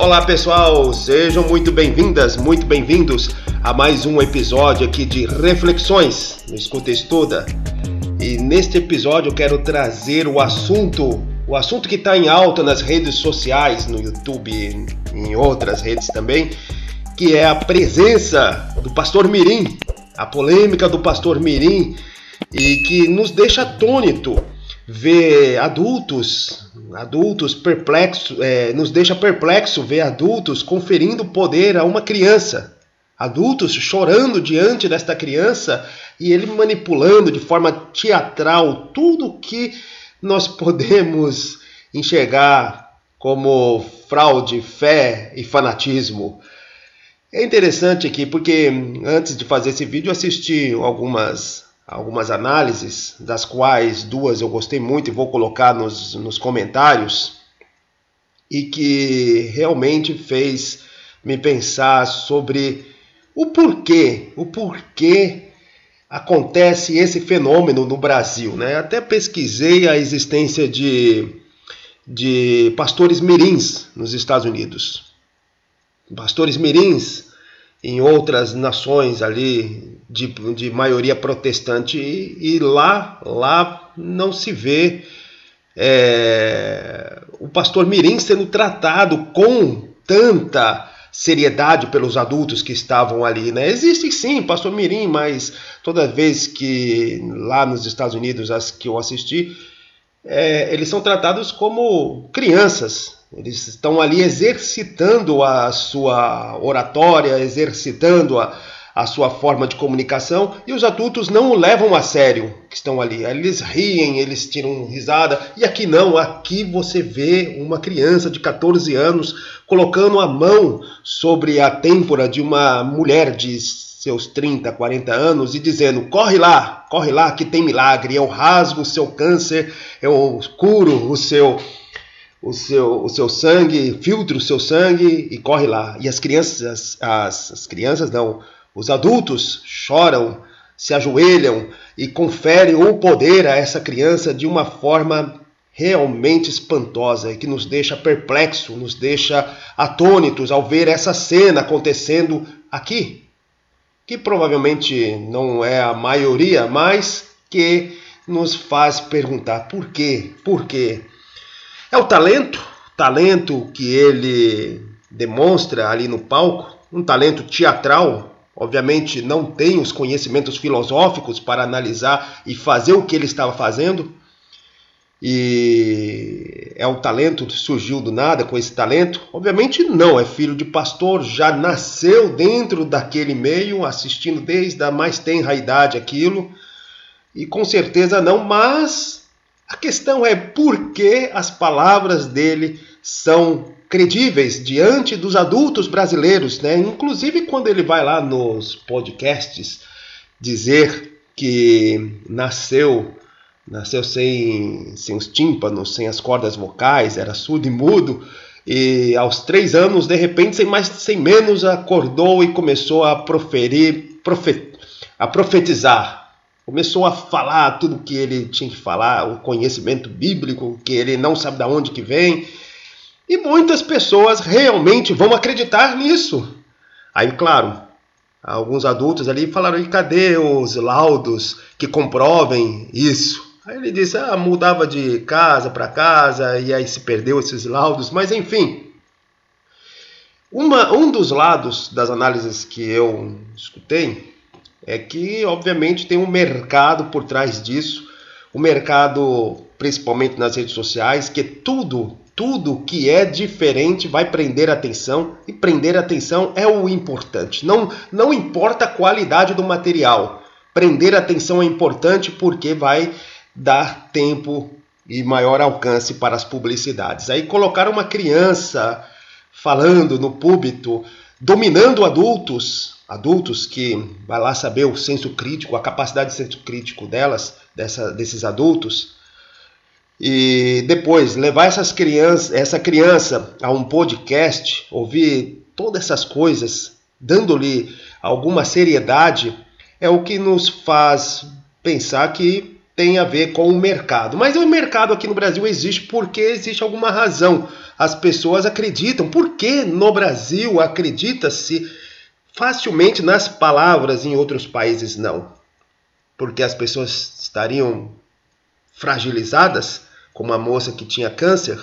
Olá pessoal, sejam muito bem-vindas, muito bem-vindos a mais um episódio aqui de Reflexões no Escuta e Estuda. E neste episódio eu quero trazer o assunto que está em alta nas redes sociais, no YouTube e em outras redes também, que é a presença do Pastor Mirim, a polêmica do Pastor Mirim, e que nos deixa atônito ver adultos perplexos, nos deixa perplexo ver adultos conferindo poder a uma criança, adultos chorando diante desta criança e ele manipulando de forma teatral tudo que nós podemos enxergar como fraude, fé e fanatismo. É interessante aqui porque antes de fazer esse vídeo eu assisti algumas análises, das quais duas eu gostei muito e vou colocar nos comentários, e que realmente fez me pensar sobre o porquê acontece esse fenômeno no Brasil, né? Até pesquisei a existência de pastores mirins nos Estados Unidos. Pastores mirins em outras nações ali de maioria protestante, e lá não se vê o pastor mirim sendo tratado com tanta seriedade pelos adultos que estavam ali, né? Existe sim pastor mirim, mas toda vez que lá nos Estados Unidos, as que eu assisti, eles são tratados como crianças. Eles estão ali exercitando a sua oratória, exercitando a sua forma de comunicação, e os adultos não o levam a sério que estão ali. Eles riem, eles tiram risada, e aqui não, aqui você vê uma criança de 14 anos colocando a mão sobre a têmpora de uma mulher de seus 30, 40 anos e dizendo: corre lá que tem milagre, eu rasgo o seu câncer, eu curo o seu sangue, filtro o seu sangue e corre lá. E as crianças não, os adultos choram, se ajoelham e conferem o poder a essa criança de uma forma realmente espantosa e que nos deixa perplexos, nos deixa atônitos ao ver essa cena acontecendo aqui, que provavelmente não é a maioria, mas que nos faz perguntar por quê? Por quê? É o talento que ele demonstra ali no palco, um talento teatral. Obviamente não tem os conhecimentos filosóficos para analisar e fazer o que ele estava fazendo. E é um talento que surgiu do nada com esse talento? Obviamente não, é filho de pastor, já nasceu dentro daquele meio, assistindo desde a mais tenra idade aquilo. E com certeza não, mas a questão é por que as palavras dele são credíveis diante dos adultos brasileiros, né? Inclusive quando ele vai lá nos podcasts dizer que nasceu sem os tímpanos, sem as cordas vocais, era surdo e mudo, e aos 3 anos, de repente, sem mais sem menos, acordou e começou a profetizar. Começou a falar tudo o que ele tinha que falar, o conhecimento bíblico, que ele não sabe de onde que vem. E muitas pessoas realmente vão acreditar nisso. Aí, claro, alguns adultos ali falaram: e cadê os laudos que comprovem isso? Aí ele disse: mudava de casa para casa e aí se perdeu esses laudos. Mas enfim, um dos lados das análises que eu escutei é que, obviamente, tem um mercado por trás disso, o mercado, principalmente nas redes sociais, que tudo que é diferente vai prender a atenção, e prender a atenção é o importante. Não importa a qualidade do material, prender a atenção é importante porque vai dar tempo e maior alcance para as publicidades. Aí colocar uma criança falando no púlpito, dominando adultos que vai lá saber o senso crítico, a capacidade de senso crítico desses adultos, e depois levar essa criança a um podcast, ouvir todas essas coisas, dando-lhe alguma seriedade, é o que nos faz pensar que tem a ver com o mercado. Mas o mercado aqui no Brasil existe porque existe alguma razão. as pessoas acreditam. Por que no Brasil acredita-se facilmente nas palavras, em outros países não? Porque as pessoas estariam fragilizadas, como a moça que tinha câncer,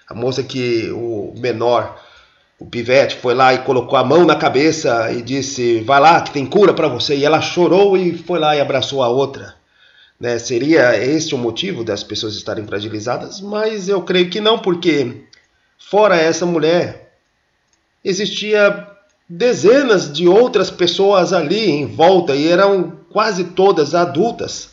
a moça que o menor, o pivete, foi lá e colocou a mão na cabeça e disse, vai lá que tem cura para você, e ela chorou e foi lá e abraçou a outra. Né? Seria este o motivo das pessoas estarem fragilizadas? Mas eu creio que não, porque fora essa mulher, existia dezenas de outras pessoas ali em volta, e eram quase todas adultas,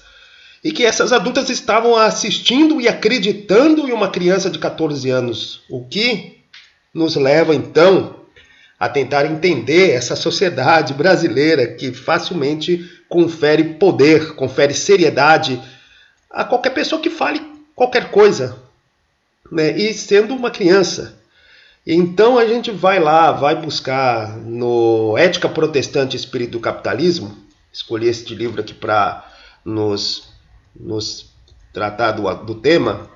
e que essas adultas estavam assistindo e acreditando em uma criança de 14 anos, o que nos leva então a tentar entender essa sociedade brasileira que facilmente confere poder, confere seriedade a qualquer pessoa que fale qualquer coisa, né? E sendo uma criança. Então a gente vai lá, vai buscar no Ética Protestante e Espírito do Capitalismo, escolhi este livro aqui para nos tratar do tema,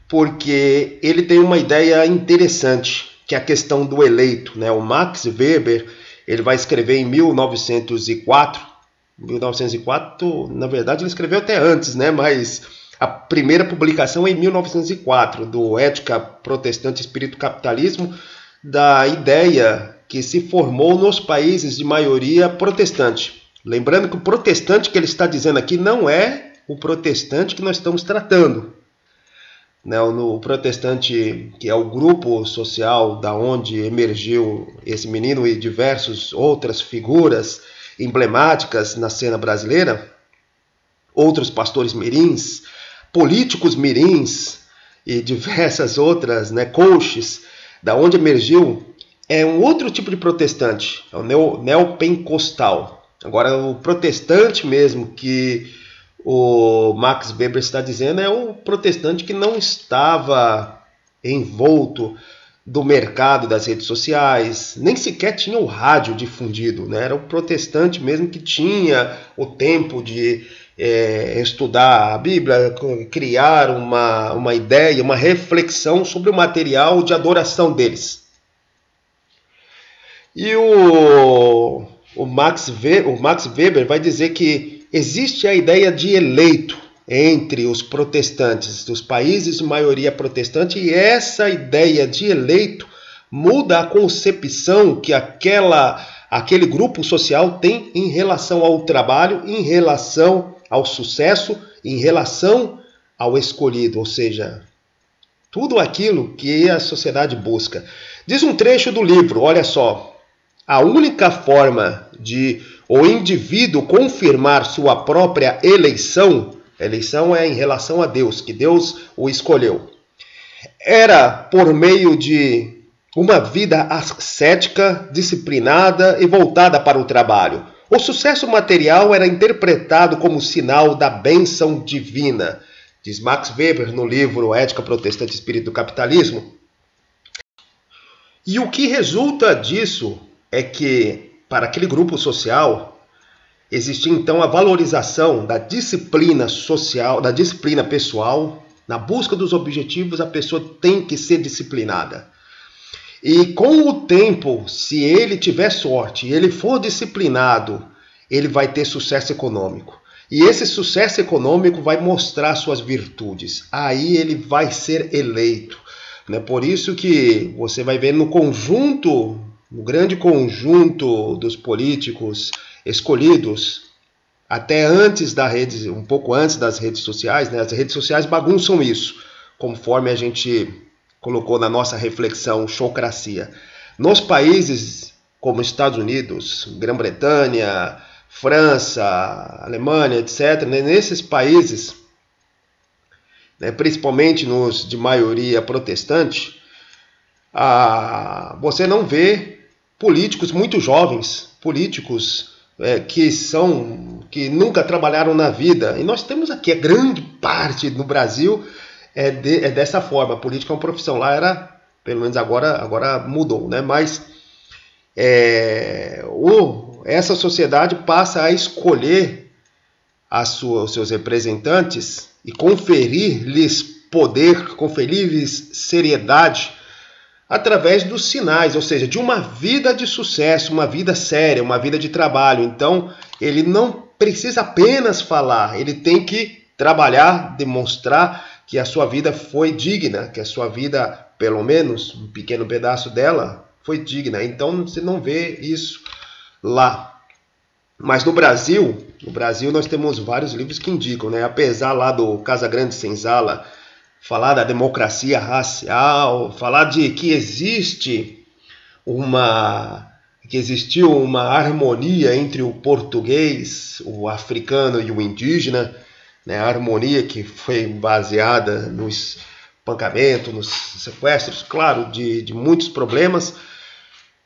porque ele tem uma ideia interessante, que é a questão do eleito, né? O Max Weber, ele vai escrever em 1904, na verdade ele escreveu até antes, né? Mas a primeira publicação é em 1904, do Ética Protestante e Espírito do Capitalismo, da ideia que se formou nos países de maioria protestante. Lembrando que o protestante que ele está dizendo aqui não é o protestante que nós estamos tratando. O protestante, que é o grupo social da onde emergiu esse menino e diversas outras figuras emblemáticas na cena brasileira, outros pastores mirins, políticos mirins e diversas outras, coaches, da onde emergiu, é um outro tipo de protestante, é o neopentecostal. Agora, o protestante mesmo que o Max Weber está dizendo é o protestante que não estava envolto do mercado das redes sociais, nem sequer tinha o rádio difundido, né? Era o protestante mesmo que tinha o tempo de estudar a Bíblia, criar uma ideia, uma reflexão sobre o material de adoração deles. E o Max Weber vai dizer que existe a ideia de eleito entre os protestantes dos países de maioria protestante, e essa ideia de eleito muda a concepção que aquele grupo social tem em relação ao trabalho, em relação ao sucesso, em relação ao escolhido, ou seja, tudo aquilo que a sociedade busca. Diz um trecho do livro, olha só, a única forma de o indivíduo confirmar sua própria eleição é em relação a Deus, que Deus o escolheu, era por meio de uma vida ascética, disciplinada e voltada para o trabalho. O sucesso material era interpretado como sinal da bênção divina, diz Max Weber no livro Ética Protestante e Espírito do Capitalismo. E o que resulta disso é que, para aquele grupo social, existia então a valorização da disciplina social, da disciplina pessoal. Na busca dos objetivos, a pessoa tem que ser disciplinada. E com o tempo, se ele tiver sorte e ele for disciplinado, ele vai ter sucesso econômico. E esse sucesso econômico vai mostrar suas virtudes. Aí ele vai ser eleito. Por isso que você vai ver no grande conjunto dos políticos escolhidos, até antes um pouco antes das redes sociais, as redes sociais bagunçam isso, conforme a gente colocou na nossa reflexão Showcracia. Nos países como Estados Unidos, Grã-Bretanha, França, Alemanha, etc., nesses países, principalmente nos de maioria protestante, você não vê políticos muito jovens, políticos que nunca trabalharam na vida. E nós temos aqui a grande parte no Brasil é dessa forma. A política é uma profissão. Lá era, pelo menos agora mudou, Mas essa sociedade passa a escolher os seus representantes e conferir-lhes poder, conferir-lhes seriedade através dos sinais, ou seja, de uma vida de sucesso, uma vida séria, uma vida de trabalho. Então, ele não precisa apenas falar, ele tem que trabalhar, demonstrar que a sua vida foi digna, que a sua vida, pelo menos um pequeno pedaço dela, foi digna. Então, você não vê isso lá. Mas no Brasil nós temos vários livros que indicam, né? Apesar lá do Casagrande Senzala falar da democracia racial, falar de que existiu uma harmonia entre o português, o africano e o indígena, né? A harmonia que foi baseada no espancamento, nos sequestros, claro, de muitos problemas,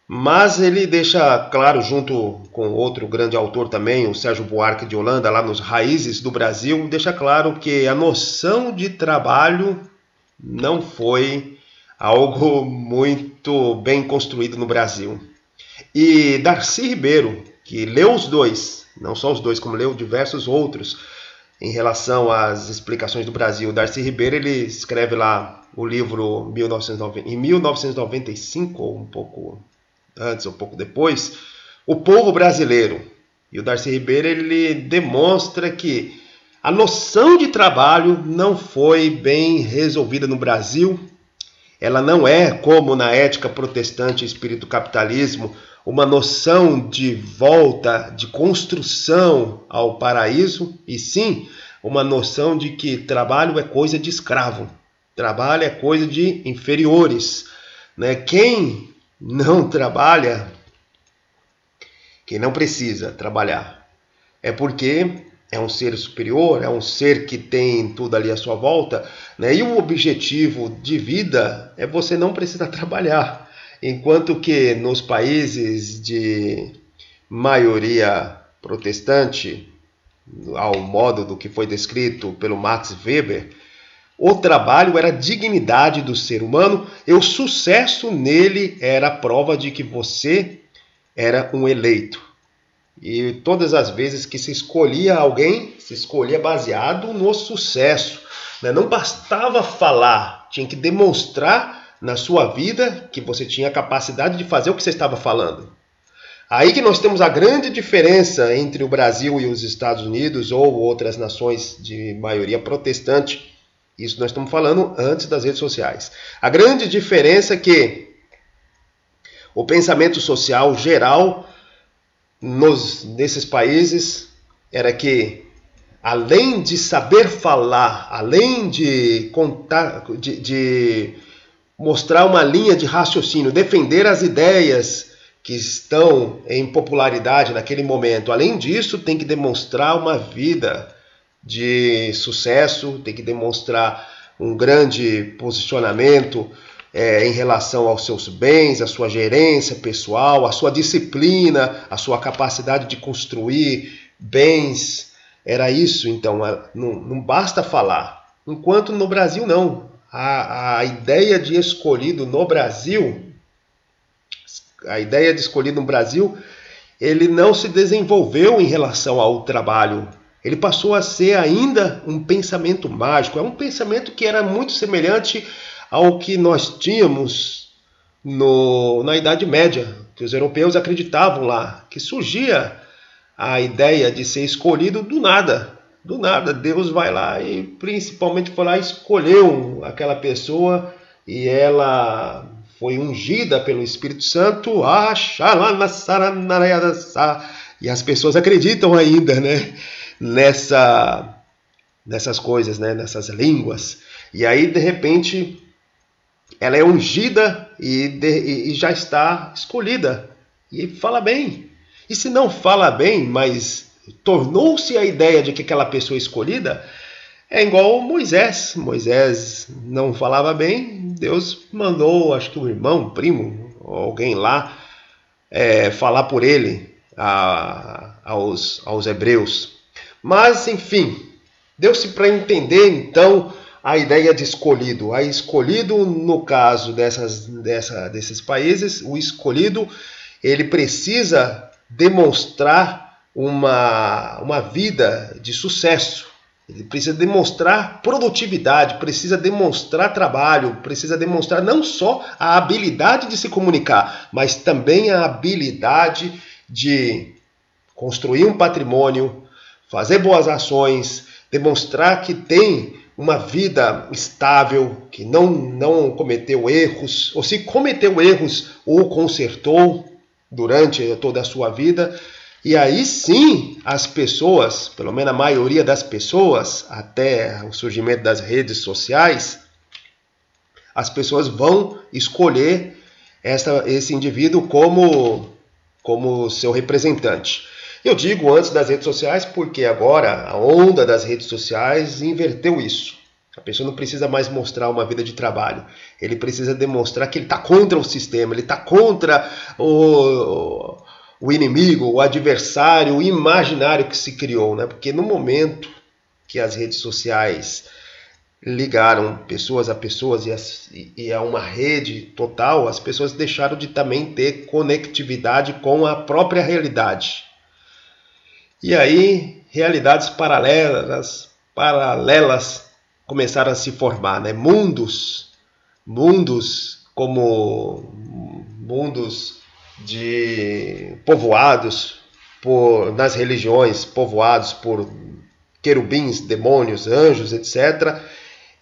mas ele deixa claro, junto com outro grande autor também, o Sérgio Buarque de Holanda, lá nos Raízes do Brasil, deixa claro que a noção de trabalho não foi algo muito bem construído no Brasil. E Darcy Ribeiro, que leu os dois, não só os dois, como leu diversos outros, em relação às explicações do Brasil, Darcy Ribeiro, ele escreve lá o livro em 1995, ou um pouco antes ou pouco depois, O Povo Brasileiro. E o Darcy Ribeiro, ele demonstra que a noção de trabalho não foi bem resolvida no Brasil. Ela não é, como na ética protestante e espírito capitalismo, uma noção de volta, de construção ao paraíso, e sim uma noção de que trabalho é coisa de escravo, trabalho é coisa de inferiores, né? Quem não trabalha, quem não precisa trabalhar, é porque é um ser superior, é um ser que tem tudo ali à sua volta, né? E o objetivo de vida é você não precisar trabalhar. Enquanto que nos países de maioria protestante, ao modo do que foi descrito pelo Max Weber, o trabalho era a dignidade do ser humano e o sucesso nele era a prova de que você era um eleito. E todas as vezes que se escolhia alguém, se escolhia baseado no sucesso, né? Não bastava falar, tinha que demonstrar na sua vida que você tinha a capacidade de fazer o que você estava falando. Aí que nós temos a grande diferença entre o Brasil e os Estados Unidos ou outras nações de maioria protestante. Isso nós estamos falando antes das redes sociais. A grande diferença é que o pensamento social geral nesses países era que, além de saber falar, além de contar, de mostrar uma linha de raciocínio, defender as ideias que estão em popularidade naquele momento, além disso, tem que demonstrar uma vida de sucesso, tem que demonstrar um grande posicionamento em relação aos seus bens, a sua gerência pessoal, a sua disciplina, a sua capacidade de construir bens. Era isso, então, não basta falar. Enquanto no Brasil não. A ideia de escolhido no Brasil, ele não se desenvolveu em relação ao trabalho. Ele passou a ser ainda um pensamento mágico. É um pensamento que era muito semelhante ao que nós tínhamos na Idade Média, que os europeus acreditavam lá, que surgia a ideia de ser escolhido do nada. Do nada, Deus vai lá e principalmente foi lá e escolheu aquela pessoa e ela foi ungida pelo Espírito Santo. E as pessoas acreditam ainda, né? Nessas coisas, né? Nessas línguas. E aí, de repente, ela é ungida e já está escolhida. E fala bem. E se não fala bem, mas tornou-se a ideia de que aquela pessoa escolhida, é igual Moisés. Moisés não falava bem, Deus mandou, acho que um irmão, um primo, alguém lá, falar por ele aos hebreus. Mas, enfim, deu-se para entender, então, a ideia de escolhido. A escolhido, no caso desses países, o escolhido, ele precisa demonstrar uma vida de sucesso. Ele precisa demonstrar produtividade, precisa demonstrar trabalho, precisa demonstrar não só a habilidade de se comunicar, mas também a habilidade de construir um patrimônio, fazer boas ações, demonstrar que tem uma vida estável, que não cometeu erros, ou se cometeu erros, ou consertou durante toda a sua vida. E aí sim, as pessoas, pelo menos a maioria das pessoas, até o surgimento das redes sociais, as pessoas vão escolher esse indivíduo como seu representante. Eu digo antes das redes sociais porque agora a onda das redes sociais inverteu isso. A pessoa não precisa mais mostrar uma vida de trabalho. Ele precisa demonstrar que ele está contra o sistema, ele está contra o inimigo, o adversário, o imaginário que se criou, né? Porque no momento que as redes sociais ligaram pessoas a pessoas e a uma rede total, as pessoas deixaram de também ter conectividade com a própria realidade. E aí, realidades paralelas começaram a se formar, né? Mundos como mundos de povoados nas religiões, povoados por querubins, demônios, anjos, etc.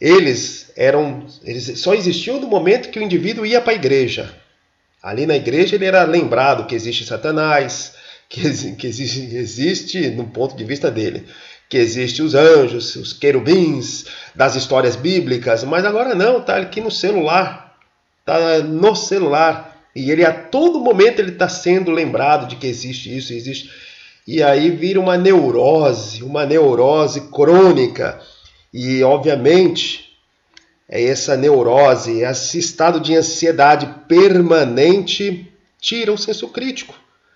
Eles só existiam no momento que o indivíduo ia para a igreja. Ali na igreja ele era lembrado que existe Satanás, que existe, no ponto de vista dele, que existe os anjos, os querubins das histórias bíblicas, mas agora não, está aqui no celular, e ele a todo momento ele está sendo lembrado de que existe isso, existe, e aí vira uma neurose crônica, e obviamente essa neurose, esse estado de ansiedade permanente tira o senso crítico.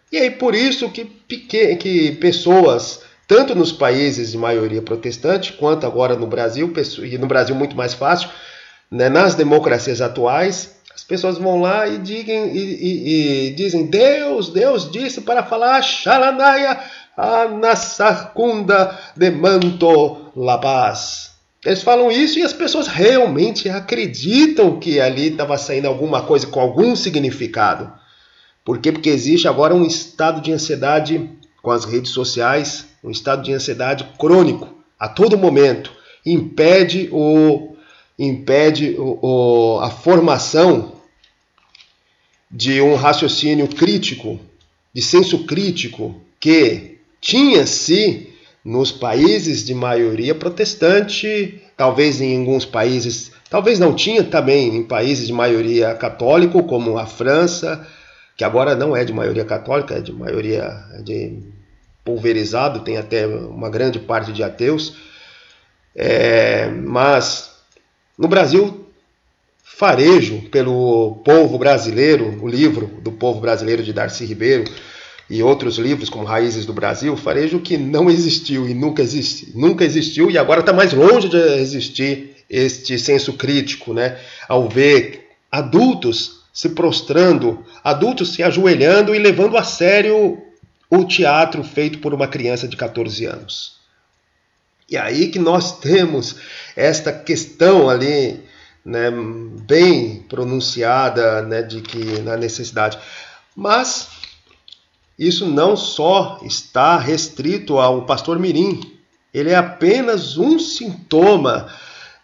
E aí por isso que pessoas, tanto nos países de maioria protestante, quanto agora no Brasil, e no Brasil muito mais fácil, né, nas democracias atuais, as pessoas vão lá e dizem, Deus disse para falar Shalanaya Anasakunda de Manto La Paz. Eles falam isso e as pessoas realmente acreditam que ali estava saindo alguma coisa com algum significado. Por quê? Porque existe agora um estado de ansiedade com as redes sociais, um estado de ansiedade crônico, a todo momento. Impede a formação de um raciocínio crítico, de senso crítico, que tinha-se nos países de maioria protestante, talvez em alguns países, talvez não tinha também em países de maioria católico, como a França, que agora não é de maioria católica, é de maioria pulverizado, tem até uma grande parte de ateus. Mas no Brasil, Farejo pelo povo brasileiro, o livro do povo brasileiro de Darcy Ribeiro e outros livros como Raízes do Brasil, Farejo que não existiu e nunca existiu e agora está mais longe de existir este senso crítico, né? Ao ver adultos se prostrando, adultos se ajoelhando e levando a sério o teatro feito por uma criança de 14 anos. E aí que nós temos esta questão ali, né, bem pronunciada, né, de que na necessidade. Mas isso não só está restrito ao pastor mirim, ele é apenas um sintoma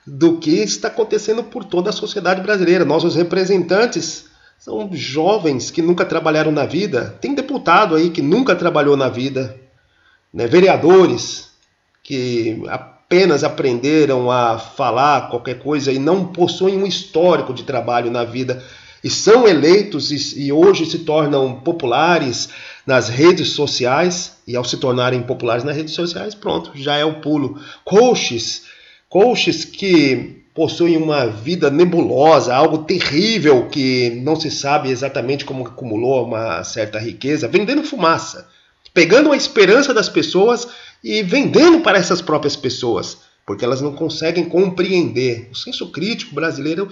do que está acontecendo por toda a sociedade brasileira. Nossos representantes são jovens que nunca trabalharam na vida. Tem deputado aí que nunca trabalhou na vida, né? Vereadores que apenas aprenderam a falar qualquer coisa e não possuem um histórico de trabalho na vida e são eleitos e hoje se tornam populares nas redes sociais, e ao se tornarem populares nas redes sociais, pronto, já é o pulo. Coaches que possuem uma vida nebulosa, algo terrível que não se sabe exatamente como acumulou uma certa riqueza, vendendo fumaça, pegando a esperança das pessoas e vendendo para essas próprias pessoas, porque elas não conseguem compreender. O senso crítico brasileiro,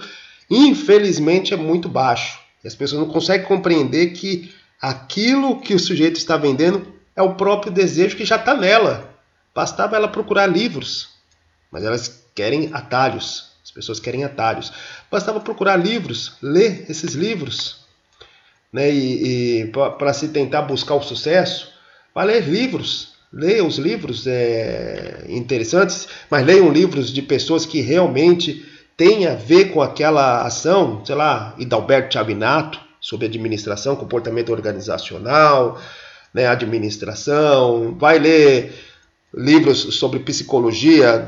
infelizmente, é muito baixo. E as pessoas não conseguem compreender que aquilo que o sujeito está vendendo é o próprio desejo que já está nela. Bastava ela procurar livros mas elas querem atalhos. As pessoas querem atalhos. Bastava procurar livros, ler esses livros, né? E para se tentar buscar o sucesso, vai ler livros. Leia os livros interessantes, mas leiam livros de pessoas que realmente têm a ver com aquela ação, sei lá, Hidalberto Chavinato, sobre administração, comportamento organizacional, né, administração. Vai ler livros sobre psicologia,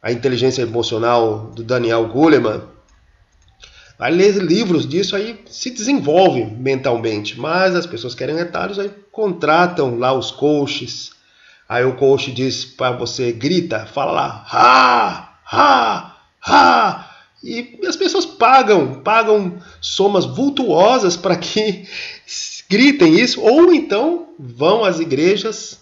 a inteligência emocional do Daniel Goleman. Vai ler livros disso, aí se desenvolve mentalmente. Mas as pessoas querem atalhos, aí contratam lá os coaches. Aí o coach diz para você, grita, fala lá, ha, ha, ha. E as pessoas pagam somas vultuosas para que gritem isso. Ou então vão às igrejas,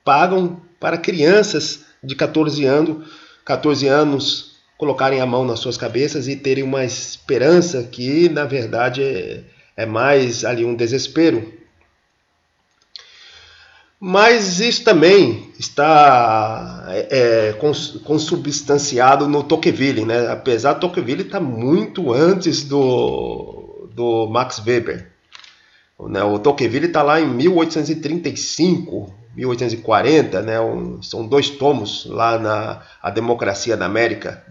pagam para crianças de 14 anos colocarem a mão nas suas cabeças e terem uma esperança que, na verdade, é mais ali um desespero. Mas isso também está consubstanciado no Tocqueville, né? Apesar do Tocqueville estar muito antes do Max Weber. O Tocqueville está lá em 1835, 1840, né? São 2 tomos lá na Democracia na América,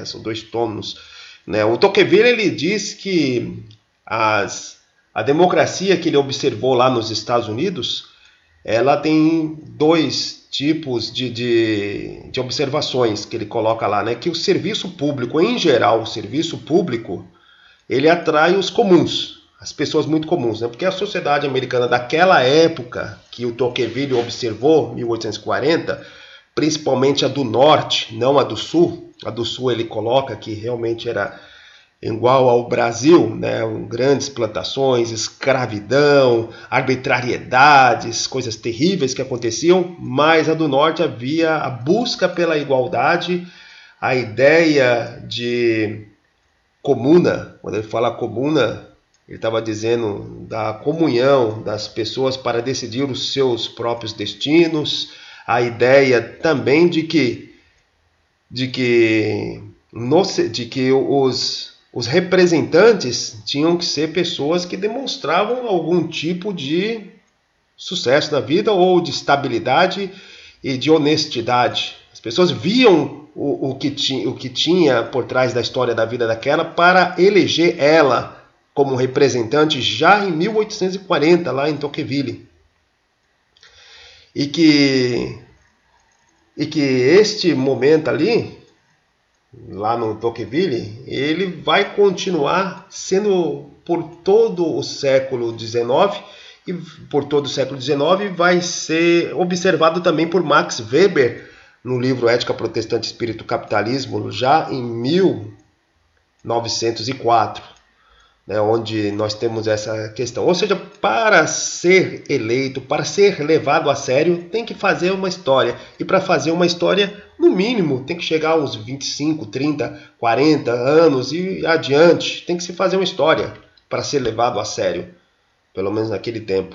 são 2 tomos. Né? O Tocqueville ele diz que a democracia que ele observou lá nos Estados Unidos, ela tem 2 tipos de observações que ele coloca lá, né? Que o serviço público, em geral, o serviço público, ele atrai os comuns, as pessoas muito comuns, né? Porque a sociedade americana daquela época que o Tocqueville observou, 1840, principalmente a do norte, não a do sul ele coloca que realmente era igual ao Brasil, né? Grandes plantações, escravidão, arbitrariedades, coisas terríveis que aconteciam, mas a do norte havia a busca pela igualdade, a ideia de comuna. Quando ele fala comuna, ele estava dizendo da comunhão das pessoas para decidir os seus próprios destinos, a ideia também de que os representantes tinham que ser pessoas que demonstravam algum tipo de sucesso na vida ou de estabilidade e de honestidade. As pessoas viam o que tinha por trás da história da vida daquela para eleger ela como representante já em 1840, lá em Tocqueville. E que este momento ali, lá no Tocqueville, ele vai continuar sendo por todo o século XIX, e por todo o século XIX vai ser observado também por Max Weber no livro Ética Protestante, Espírito e Capitalismo, já em 1904, né, onde nós temos essa questão. Ou seja, para ser eleito, para ser levado a sério, tem que fazer uma história. E para fazer uma história, no mínimo, tem que chegar aos 25, 30, 40 anos e adiante. Tem que se fazer uma história para ser levado a sério, pelo menos naquele tempo.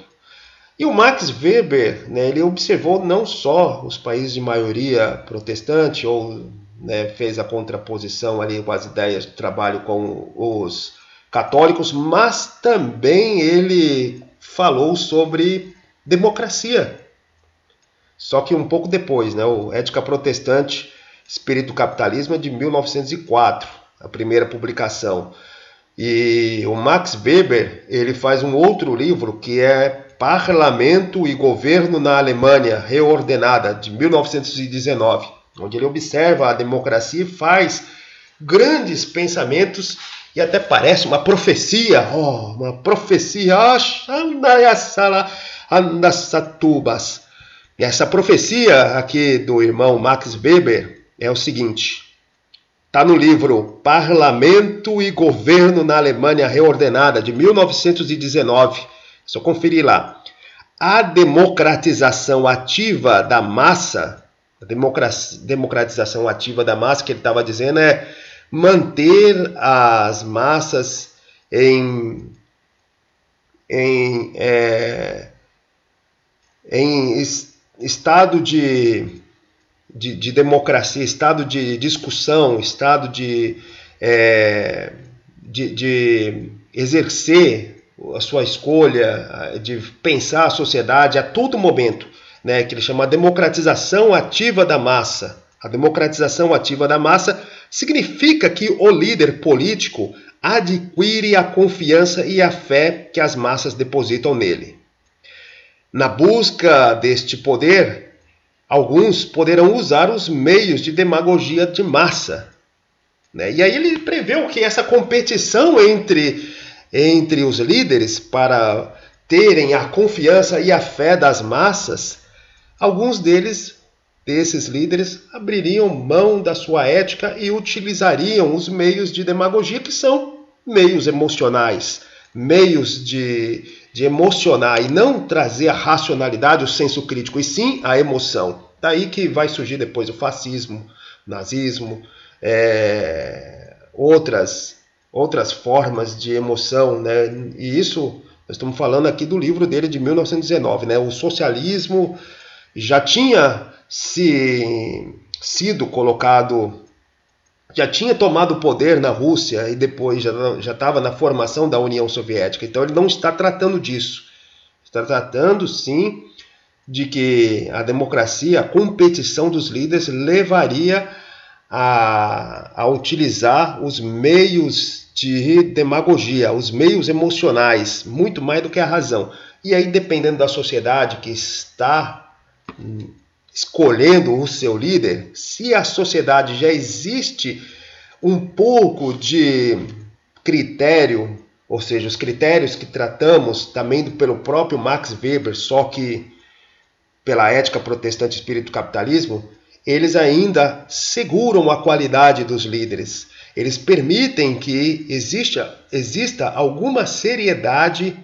E o Max Weber, né, ele observou não só os países de maioria protestante, ou né, fez a contraposição ali com as ideias de trabalho com os católicos, mas também ele falou sobre democracia. Só que um pouco depois, né? O Ética Protestante, Espírito do Capitalismo é de 1904, a primeira publicação. E o Max Weber, ele faz um outro livro que é Parlamento e Governo na Alemanha Reordenada, de 1919, onde ele observa a democracia e faz grandes pensamentos. E até parece uma profecia, E essa profecia aqui do irmão Max Weber é o seguinte, está no livro Parlamento e Governo na Alemanha Reordenada, de 1919, só conferir lá. A democratização ativa da massa, a democratização ativa da massa que ele estava dizendo é manter as massas em estado de de democracia, estado de discussão, estado de exercer a sua escolha, de pensar a sociedade a todo momento, né, que ele chama a democratização ativa da massa. A democratização ativa da massa significa que o líder político adquire a confiança e a fé que as massas depositam nele. Na busca deste poder, alguns poderão usar os meios de demagogia de massa, né? E aí ele preveu que essa competição entre os líderes para terem a confiança e a fé das massas, alguns desses líderes abririam mão da sua ética e utilizariam os meios de demagogia, que são meios emocionais, meios de emocionar e não trazer a racionalidade, o senso crítico, e sim a emoção. Daí que vai surgir depois o fascismo, o nazismo, outras formas de emoção, né? E isso, nós estamos falando aqui do livro dele de 1919, né? O socialismo já tinha sido colocado, já tinha tomado o poder na Rússia e depois já estava na formação da União Soviética. Então ele não está tratando disso. Está tratando, sim, de que a democracia, a competição dos líderes levaria a utilizar os meios de demagogia, os meios emocionais, muito mais do que a razão. E aí, dependendo da sociedade que está escolhendo o seu líder, se a sociedade já existe um pouco de critério, ou seja, os critérios que tratamos também pelo próprio Max Weber, só que pela ética protestante espírito capitalismo, eles ainda seguram a qualidade dos líderes. Eles permitem que exista alguma seriedade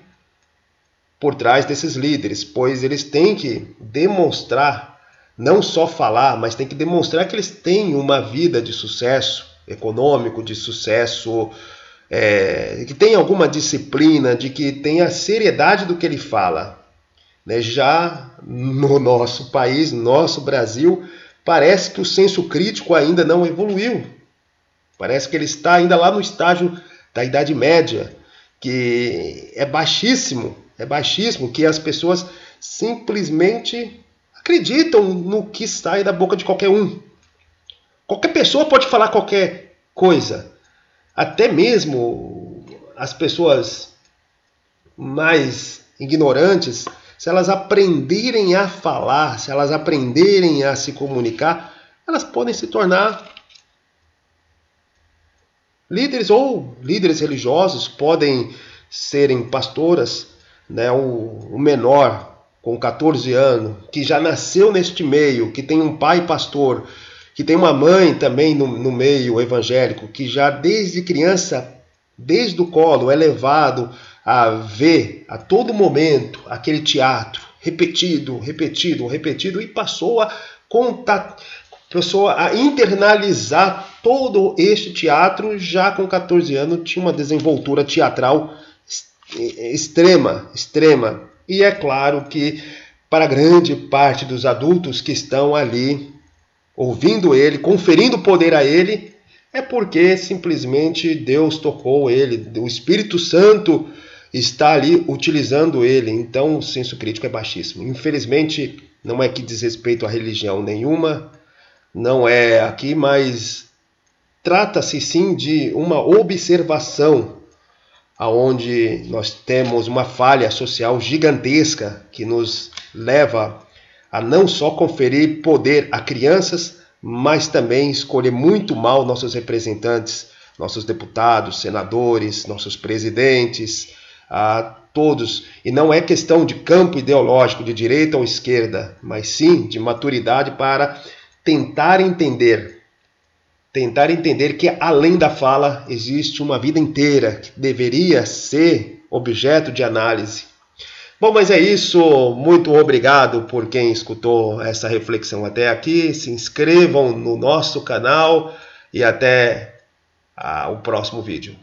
por trás desses líderes, pois eles têm que demonstrar, não só falar, mas têm que demonstrar que eles têm uma vida de sucesso econômico, de sucesso, que tem alguma disciplina, de que tem a seriedade do que ele fala. Já no nosso país, nosso Brasil, parece que o senso crítico ainda não evoluiu. Parece que ele está ainda lá no estágio da Idade Média, que é baixíssimo, que as pessoas simplesmente acreditam no que sai da boca de qualquer um. Qualquer pessoa pode falar qualquer coisa. Até mesmo as pessoas mais ignorantes, se elas aprenderem a falar, se elas aprenderem a se comunicar, elas podem se tornar líderes ou líderes religiosos, podem serem pastoras, né? O menor com 14 anos, que já nasceu neste meio, que tem um pai pastor, que tem uma mãe também no meio evangélico, que já desde criança, desde o colo, é levado a ver a todo momento aquele teatro repetido, e passou a internalizar todo este teatro. Já com 14 anos tinha uma desenvoltura teatral extrema. E é claro que para grande parte dos adultos que estão ali ouvindo ele, conferindo poder a ele, é porque simplesmente Deus tocou ele, o Espírito Santo está ali utilizando ele. Então o senso crítico é baixíssimo. Infelizmente, não é que diz respeito a religião nenhuma, não é aqui, mas trata-se sim de uma observação aonde nós temos uma falha social gigantesca que nos leva a não só conferir poder a crianças, mas também escolher muito mal nossos representantes, nossos deputados, senadores, nossos presidentes, a todos. E não é questão de campo ideológico, de direita ou esquerda, mas sim de maturidade para tentar entender que além da fala existe uma vida inteira que deveria ser objeto de análise. Bom, mas é isso. Muito obrigado por quem escutou essa reflexão até aqui. Se inscrevam no nosso canal e até o próximo vídeo.